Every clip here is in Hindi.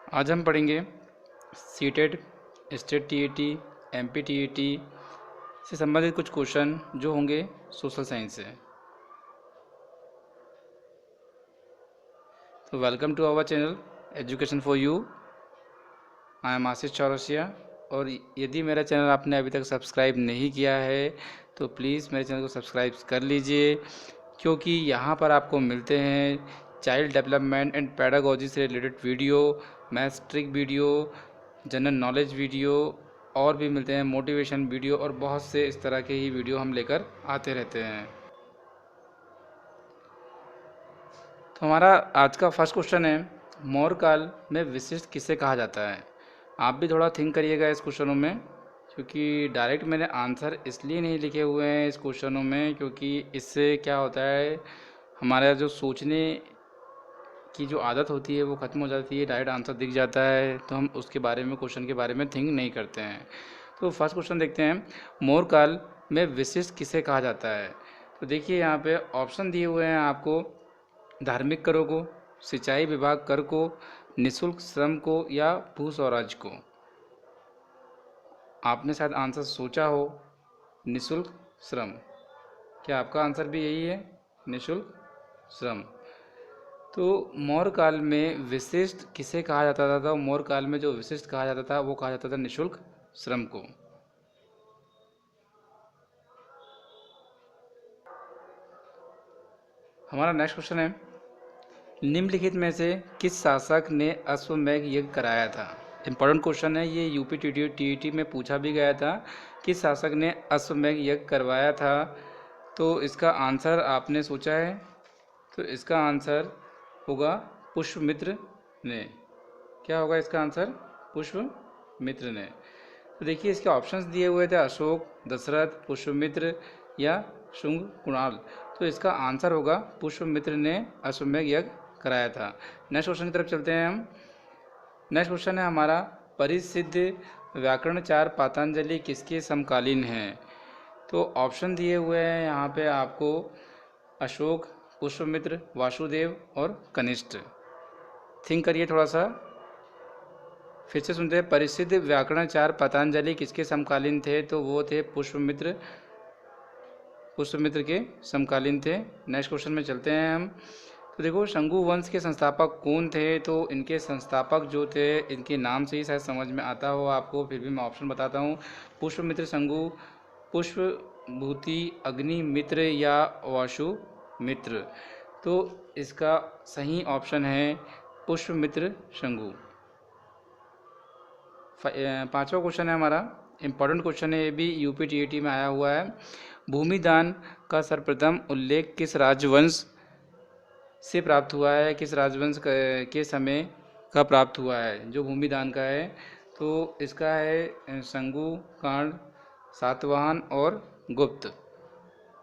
आज हम पढ़ेंगे CTET, state TET, MP TET से संबंधित कुछ क्वेश्चन जो होंगे सोशल साइंस से। तो welcome to our channel education for you. I am Ashish Chaurasia. और यदि मेरा चैनल आपने अभी तक सब्सक्राइब नहीं किया है तो प्लीज़ मेरे चैनल को सब्सक्राइब कर लीजिए, क्योंकि यहाँ पर आपको मिलते हैं चाइल्ड डेवलपमेंट एंड पैडागोजी से related video, maths trick video, general knowledge video, और भी मिलते हैं मोटिवेशन वीडियो, और बहुत से इस तरह के ही वीडियो हम लेकर आते रहते हैं। तो हमारा आज का फर्स्ट क्वेश्चन है, मौर्य काल में विशिष्ट किसे कहा जाता है। आप भी थोड़ा थिंक करिएगा इस क्वेश्चनों में, क्योंकि डायरेक्ट मैंने आंसर इसलिए नहीं लिखे हुए हैं इस क्वेश्चनों में, क्योंकि इससे क्या होता है, हमारा जो सोचने की जो आदत होती है वो ख़त्म हो जाती है। डायरेक्ट आंसर दिख जाता है तो हम उसके बारे में, क्वेश्चन के बारे में थिंक नहीं करते हैं। तो फर्स्ट क्वेश्चन देखते हैं, मौर्य काल में विशिष्ट किसे कहा जाता है। तो देखिए यहाँ पे ऑप्शन दिए हुए हैं आपको, धार्मिक करों को, सिंचाई विभाग कर को, निःशुल्क श्रम को, या भू स्वराज को। आपने शायद आंसर सोचा हो निःशुल्क श्रम। क्या आपका आंसर भी यही है, निःशुल्क श्रम? तो मौर्य काल में विशिष्ट किसे कहा जाता था? तो मौर्य काल में जो विशिष्ट कहा जाता था वो कहा जाता था निःशुल्क श्रम को। हमारा नेक्स्ट क्वेश्चन है, निम्नलिखित में से किस शासक ने अश्वमेध यज्ञ कराया था। इंपॉर्टेंट क्वेश्चन है ये, यूपी टीईटी में पूछा भी गया था, किस शासक ने अश्वमेध यज्ञ करवाया था। तो इसका आंसर आपने सोचा है, तो इसका आंसर होगा पुष्यमित्र ने। क्या होगा इसका आंसर? पुष्यमित्र ने। तो देखिए इसके ऑप्शंस दिए हुए थे, अशोक, दशरथ, पुष्यमित्र या शुंग कुणाल। तो इसका आंसर होगा पुष्यमित्र ने अश्वमेध यज्ञ कराया था। नेक्स्ट क्वेश्चन की तरफ चलते हैं हम। नेक्स्ट क्वेश्चन है हमारा, परिसिद्ध व्याकरणाचार्य पातंजलि किसके समकालीन हैं। तो ऑप्शन दिए हुए हैं यहाँ पे आपको, अशोक, पुष्यमित्र, वासुदेव और कनिष्ठ। थिंक करिए थोड़ा सा, फिर से सुनते हैं। परिसिद्ध व्याकरणाचार्य पतंजलि किसके समकालीन थे? तो वो थे पुष्यमित्र, पुष्यमित्र के समकालीन थे। नेक्स्ट क्वेश्चन में चलते हैं हम। तो देखो, शंगु वंश के संस्थापक कौन थे? तो इनके संस्थापक जो थे, इनके नाम से ही शायद समझ में आता हो आपको, फिर भी मैं ऑप्शन बताता हूँ। पुष्यमित्र शंगु, पुष्पभूति अग्निमित्र या वासुमित्र। तो इसका सही ऑप्शन है पुष्यमित्र शंगु। पांचवा क्वेश्चन है हमारा, इम्पॉर्टेंट क्वेश्चन है ये भी, यूपी टीईटी में आया हुआ है। भूमिदान का सर्वप्रथम उल्लेख किस राजवंश से प्राप्त हुआ है, किस राजवंश के समय का प्राप्त हुआ है जो भूमिदान का है? तो इसका है शंगु, कांड, सातवाहन और गुप्त।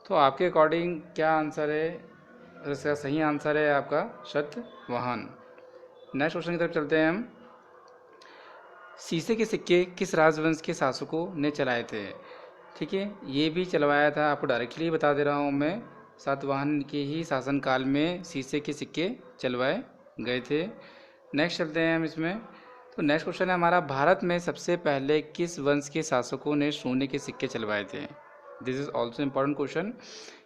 तो आपके अकॉर्डिंग क्या आंसर है? इसका सही आंसर है आपका सतवाहन। नेक्स्ट क्वेश्चन की तरफ चलते हैं हम। शीशे के सिक्के किस राजवंश के शासकों ने चलाए थे? ठीक है, ये भी चलवाया था, आपको डायरेक्टली बता दे रहा हूँ मैं, सातवाहन के ही शासनकाल में शीशे के सिक्के चलवाए गए थे। नेक्स्ट चलते हैं हम इसमें। तो नेक्स्ट क्वेश्चन है हमारा, भारत में सबसे पहले किस वंश के शासकों ने सोने के सिक्के चलवाए थे। This is also important question,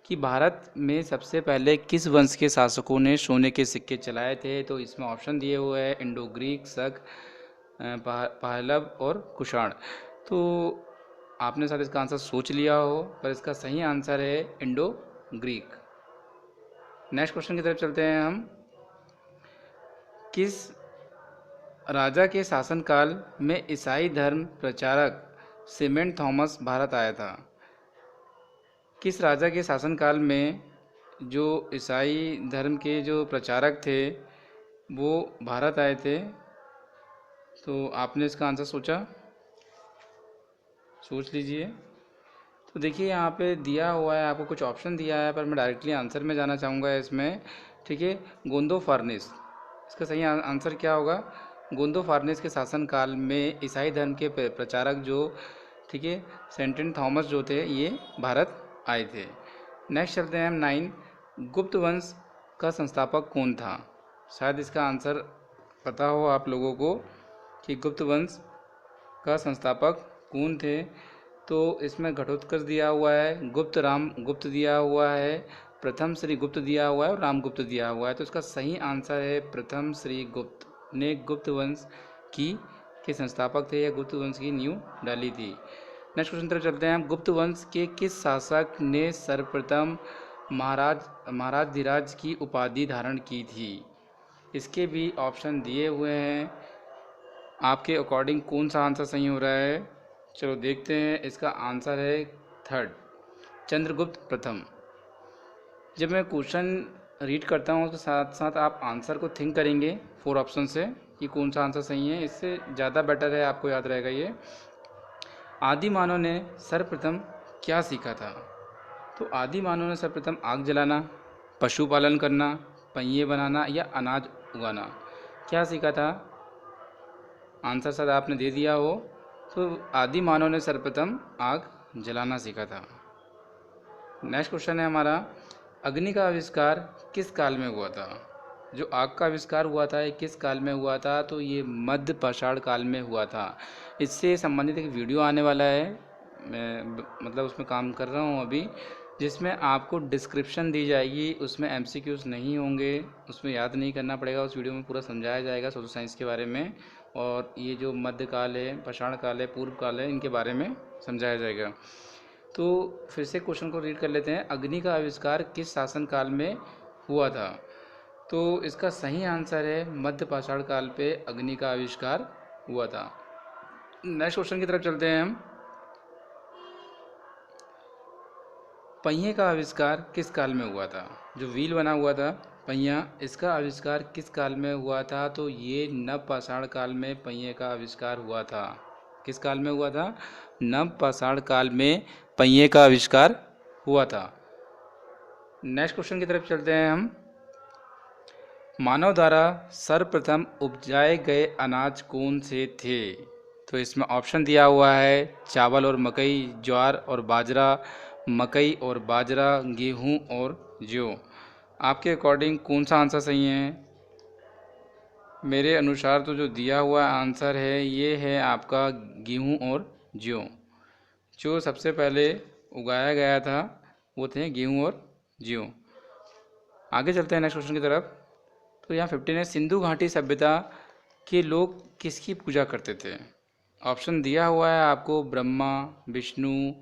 कि भारत में सबसे पहले किस वंश के शासकों ने सोने के सिक्के चलाए थे। तो इसमें ऑप्शन दिए हुए हैं, इंडो ग्रीक, शक, पहलव और कुषाण। तो आपने शायद इसका आंसर सोच लिया हो, पर इसका सही आंसर है इंडो ग्रीक। नेक्स्ट क्वेश्चन की तरफ चलते हैं हम। किस राजा के शासनकाल में ईसाई धर्म प्रचारक सेंट थॉमस भारत आया था? किस राजा के शासनकाल में जो ईसाई धर्म के जो प्रचारक थे वो भारत आए थे? तो आपने इसका आंसर सोच लीजिए। तो देखिए यहाँ पे दिया हुआ है, आपको कुछ ऑप्शन दिया है, पर मैं डायरेक्टली आंसर में जाना चाहूँगा इसमें। ठीक है, गोंदो फार्नेस। इसका सही आंसर क्या होगा? गोंदो फार्नेस के शासनकाल में ईसाई धर्म के प्रचारक जो, ठीक है, सेंट थॉमस जो थे, ये भारत आए थे। नेक्स्ट चलते हैं हम 9, गुप्त वंश का संस्थापक कौन था? शायद इसका आंसर पता हो आप लोगों को कि गुप्त वंश का संस्थापक कौन थे, तो इसमें घटोत्कच दिया हुआ है, गुप्त राम गुप्त दिया हुआ है, प्रथम श्री गुप्त दिया हुआ है और रामगुप्त दिया हुआ है। तो इसका सही आंसर है प्रथम श्री गुप्त ने गुप्त वंश की के संस्थापक थे या गुप्त वंश की नींव डाली थी। नेक्स्ट क्वेश्चन तरफ चलते हैं हम। गुप्त वंश के किस शासक ने सर्वप्रथम महाराज धीराज की उपाधि धारण की थी? इसके भी ऑप्शन दिए हुए हैं, आपके अकॉर्डिंग कौन सा आंसर सही हो रहा है? चलो देखते हैं। इसका आंसर है थर्ड, चंद्रगुप्त प्रथम। जब मैं क्वेश्चन रीड करता हूँ तो साथ साथ आप आंसर को थिंक करेंगे 4 ऑप्शन से कि कौन सा आंसर सही है, इससे ज़्यादा बेटर है, आपको याद रहेगा ये। आदि मानव ने सर्वप्रथम क्या सीखा था? तो आदि मानव ने सर्वप्रथम आग जलाना, पशुपालन करना, पहिए बनाना या अनाज उगाना, क्या सीखा था? आंसर शायद आपने दे दिया हो। तो आदि मानव ने सर्वप्रथम आग जलाना सीखा था। नेक्स्ट क्वेश्चन है हमारा, अग्नि का आविष्कार किस काल में हुआ था? जो आग का आविष्कार हुआ था ये किस काल में हुआ था? तो ये मध्य पाषाण काल में हुआ था। इससे संबंधित एक वीडियो आने वाला है, मैं मतलब उसमें काम कर रहा हूँ अभी, जिसमें आपको डिस्क्रिप्शन दी जाएगी, उसमें एमसीक्यूज नहीं होंगे, उसमें याद नहीं करना पड़ेगा। उस वीडियो में पूरा समझाया जाएगा सोशल साइंस के बारे में, और ये जो मध्यकाल है, पाषाण काल है, पूर्व काल है, इनके बारे में समझाया जाएगा। तो फिर से क्वेश्चन को रीड कर लेते हैं। अग्नि का आविष्कार किस शासन काल में हुआ था? तो इसका सही आंसर है मध्य पाषाण काल पे अग्नि का आविष्कार हुआ था। नेक्स्ट क्वेश्चन की तरफ चलते हैं हम। पहिए का आविष्कार किस काल में हुआ था? जो व्हील बना हुआ था पहिया, इसका आविष्कार किस काल में हुआ था? तो ये नव पाषाण काल में पहिए का आविष्कार हुआ था। किस काल में हुआ था? नव पाषाण काल में पहिए का आविष्कार हुआ था। नेक्स्ट क्वेश्चन की तरफ चलते हैं हम। मानव द्वारा सर्वप्रथम उपजाए गए अनाज कौन से थे? तो इसमें ऑप्शन दिया हुआ है, चावल और मकई, ज्वार और बाजरा, मकई और बाजरा, गेहूं और जौ। आपके अकॉर्डिंग कौन सा आंसर सही है? मेरे अनुसार तो जो दिया हुआ आंसर है ये है आपका गेहूं और जौ। जो सबसे पहले उगाया गया था वो थे गेहूं और जौ। आगे चलते हैं नेक्स्ट क्वेश्चन की तरफ। तो यहाँ 15 है, सिंधु घाटी सभ्यता के लोग किसकी पूजा करते थे? ऑप्शन दिया हुआ है आपको, ब्रह्मा, विष्णु,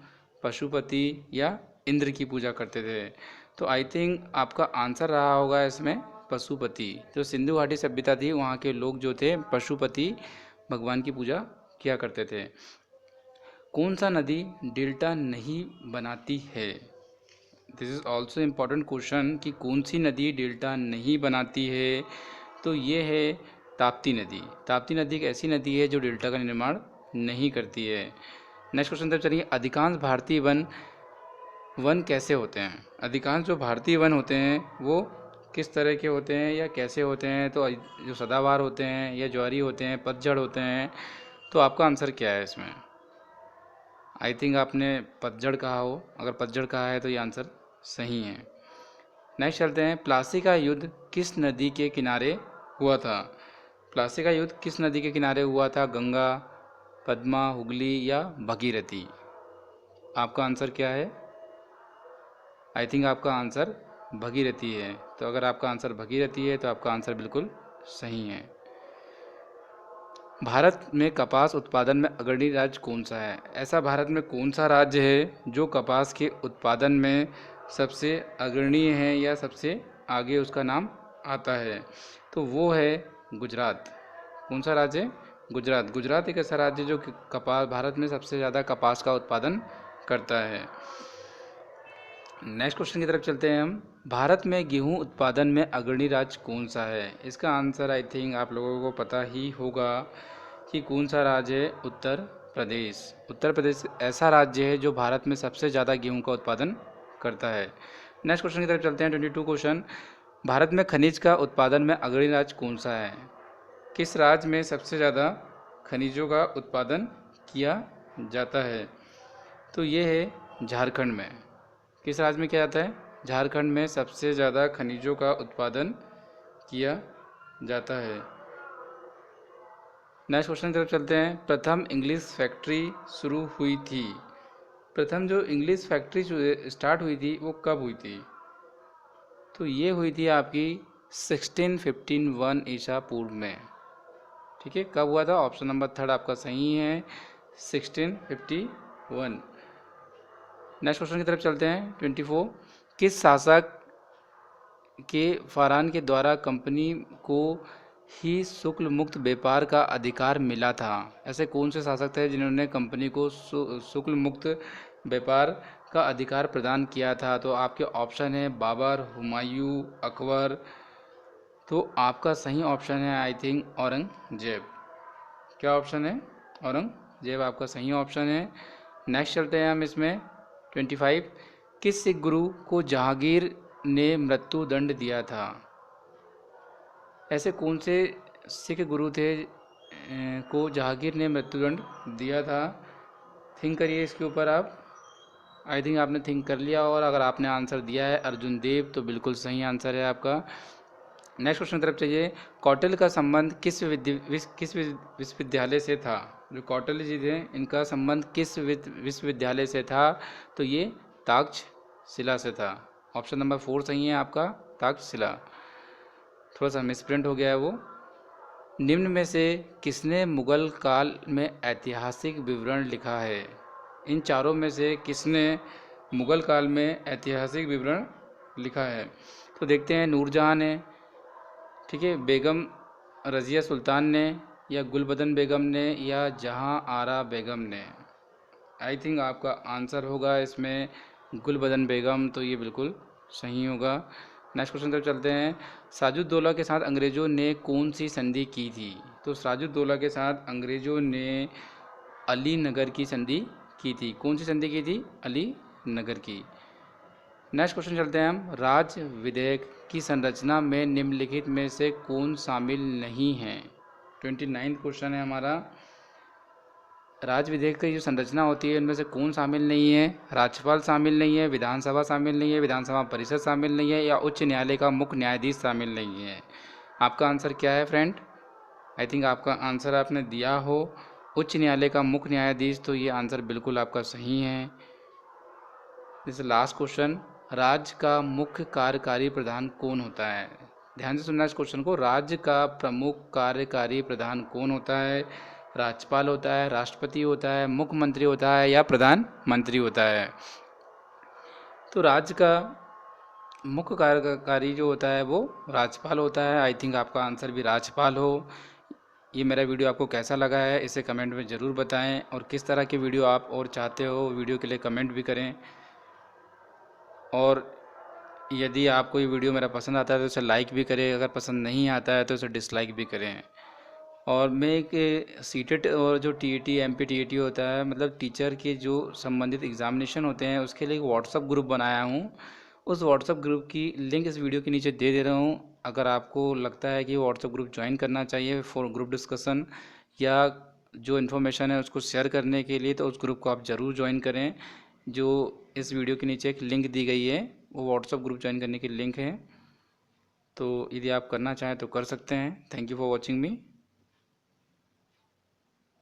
पशुपति या इंद्र की पूजा करते थे। तो आई थिंक आपका आंसर रहा होगा इसमें पशुपति। जो सिंधु घाटी सभ्यता थी वहाँ के लोग जो थे पशुपति भगवान की पूजा किया करते थे। कौन सा नदी डेल्टा नहीं बनाती है? This is also important question कि कौन सी नदी डेल्टा नहीं बनाती है? तो ये है ताप्ती नदी। ताप्ती नदी एक ऐसी नदी है जो डेल्टा का निर्माण नहीं करती है। नेक्स्ट क्वेश्चन तरफ चलिए। अधिकांश भारतीय वन कैसे होते हैं? अधिकांश जो भारतीय वन होते हैं वो किस तरह के होते हैं या कैसे होते हैं? तो जो सदाबहार होते हैं या ज्वारी होते हैं, पतझड़ होते हैं। तो आपका आंसर क्या है इसमें? आई थिंक आपने पतझड़ कहा हो, अगर पतझड़ कहा है तो ये आंसर सही है। नेक्स्ट चलते हैं। प्लासी का युद्ध किस नदी के किनारे हुआ था? प्लासी का युद्ध किस नदी के किनारे हुआ था? गंगा, पद्मा, हुगली या भगीरथी? आपका आंसर क्या है? आई थिंक आपका आंसर भगीरथी है। तो अगर आपका आंसर भगीरथी है तो आपका आंसर बिल्कुल सही है। भारत में कपास उत्पादन में अग्रणी राज्य कौन सा है? ऐसा भारत में कौन सा राज्य है जो कपास के उत्पादन में सबसे अग्रणी है या सबसे आगे उसका नाम आता है? तो वो है गुजरात। कौन सा राज्य है? गुजरात। गुजरात एक ऐसा राज्य जो कपास भारत में सबसे ज़्यादा कपास का उत्पादन करता है। नेक्स्ट क्वेश्चन की तरफ चलते हैं हम। भारत में गेहूं उत्पादन में अग्रणी राज्य कौन सा है? इसका आंसर आई थिंक आप लोगों को पता ही होगा कि कौन सा राज्य है। उत्तर प्रदेश। उत्तर प्रदेश ऐसा राज्य है जो भारत में सबसे ज़्यादा गेहूं का उत्पादन करता है। नेक्स्ट क्वेश्चन की तरफ चलते हैं। 22 क्वेश्चन। भारत में खनिज का उत्पादन में अग्रणी राज्य कौन सा है? किस राज्य में सबसे ज़्यादा खनिजों का उत्पादन किया जाता है? तो ये है झारखंड में। किस राज्य में किया जाता है? झारखंड में सबसे ज़्यादा खनिजों का उत्पादन किया जाता है। नेक्स्ट क्वेश्चन की तरफ चलते हैं। प्रथम इंग्लिश फैक्ट्री शुरू हुई थी। प्रथम जो इंग्लिश फैक्ट्री स्टार्ट हुई थी वो कब हुई थी? तो ये हुई थी आपकी 1651 ईसा पूर्व में। ठीक है, कब हुआ था? ऑप्शन नंबर थर्ड आपका सही है, 1651। नेक्स्ट क्वेश्चन की तरफ चलते हैं 24। किस शासक के फरमान के द्वारा कंपनी को ही शुल्क मुक्त व्यापार का अधिकार मिला था? ऐसे कौन से शासक थे जिन्होंने कंपनी को शुल्क मुक्त व्यापार का अधिकार प्रदान किया था? तो आपके ऑप्शन है बाबर, हुमायूं, अकबर। तो आपका सही ऑप्शन है आई थिंक औरंगजेब। क्या ऑप्शन है? औरंगजेब आपका सही ऑप्शन है। नेक्स्ट चलते हैं हम इसमें 25। किस सिख गुरु को जहांगीर ने मृत्यु दंड दिया था? ऐसे कौन से सिख गुरु थे को जहांगीर ने मृत्युदंड दिया था? थिंक करिए इसके ऊपर आप। आई थिंक आपने थिंक कर लिया, और अगर आपने आंसर दिया है अर्जुन देव तो बिल्कुल सही आंसर है आपका। नेक्स्ट क्वेश्चन की तरफ चाहिए। कौटिल्य का संबंध किस विश्वविद्यालय से था? जो कौटिल्य जी थे इनका संबंध किस विश्वविद्यालय से था? तो ये तक्षशिला से था। ऑप्शन नंबर 4 सही है आपका, तक्षशिला। थोड़ा सा मिसप्रिंट हो गया है वो। निम्न में से किसने मुगल काल में ऐतिहासिक विवरण लिखा है? इन चारों में से किसने मुगल काल में ऐतिहासिक विवरण लिखा है? तो देखते हैं, नूरजहां ने, ठीक है, बेगम रज़िया सुल्तान ने, या गुलबदन बेगम ने, या जहां आरा बेगम ने। आई थिंक आपका आंसर होगा इसमें गुलबदन बेगम, तो ये बिल्कुल सही होगा। नेक्स्ट क्वेश्चन तरफ चलते हैं। सिराजुद्दौला के साथ अंग्रेज़ों ने कौन सी संधि की थी? तो सिराजुद्दौला के साथ अंग्रेज़ों ने अली नगर की संधि की थी। कौन सी संधि की थी? अली नगर की। नेक्स्ट क्वेश्चन चलते हैं हम। राज्य विधेयक की संरचना में निम्नलिखित में से कौन शामिल नहीं है? 29 क्वेश्चन है हमारा। राज्य विधेयक की जो संरचना होती है उनमें से कौन शामिल नहीं है? राज्यपाल शामिल नहीं है, विधानसभा शामिल नहीं है, विधानसभा परिषद शामिल नहीं है, या उच्च न्यायालय का मुख्य न्यायाधीश शामिल नहीं है। आपका आंसर क्या है फ्रेंड? आई थिंक आपका आंसर आपने दिया हो उच्च न्यायालय का मुख्य न्यायाधीश, तो ये आंसर बिल्कुल आपका सही है। This last question. राज्य का मुख्य कार्यकारी प्रधान कौन होता है? ध्यान से सुनना इस क्वेश्चन को। राज्य का प्रमुख कार्यकारी प्रधान कौन होता है? राज्यपाल होता है, राष्ट्रपति होता है, मुख्यमंत्री होता है, या प्रधानमंत्री होता है? तो राज्य का मुख्य कार्यकारी जो होता है वो राज्यपाल होता है। आई थिंक आपका आंसर भी राज्यपाल हो। ये मेरा वीडियो आपको कैसा लगा है इसे कमेंट में ज़रूर बताएं, और किस तरह की वीडियो आप और चाहते हो वीडियो के लिए कमेंट भी करें। और यदि आपको ये वीडियो मेरा पसंद आता है तो इसे लाइक भी करें, अगर पसंद नहीं आता है तो इसे डिसलाइक भी करें। और मैं एक सीटेट और जो टीईटी एमपीटीईटी होता है, मतलब टीचर के जो संबंधित एग्जामिनेशन होते हैं, उसके लिए एक व्हाट्सअप ग्रुप बनाया हूँ। उस व्हाट्सअप ग्रुप की लिंक इस वीडियो के नीचे दे दे रहा हूँ। अगर आपको लगता है कि व्हाट्सअप ग्रुप ज्वाइन करना चाहिए फॉर ग्रुप डिस्कशन या जो इन्फॉर्मेशन है उसको शेयर करने के लिए, तो उस ग्रुप को आप ज़रूर ज्वाइन करें। जो इस वीडियो के नीचे एक लिंक दी गई है वो व्हाट्सअप ग्रुप ज्वाइन करने की लिंक है। तो यदि आप करना चाहें तो कर सकते हैं। Thank you for watching me.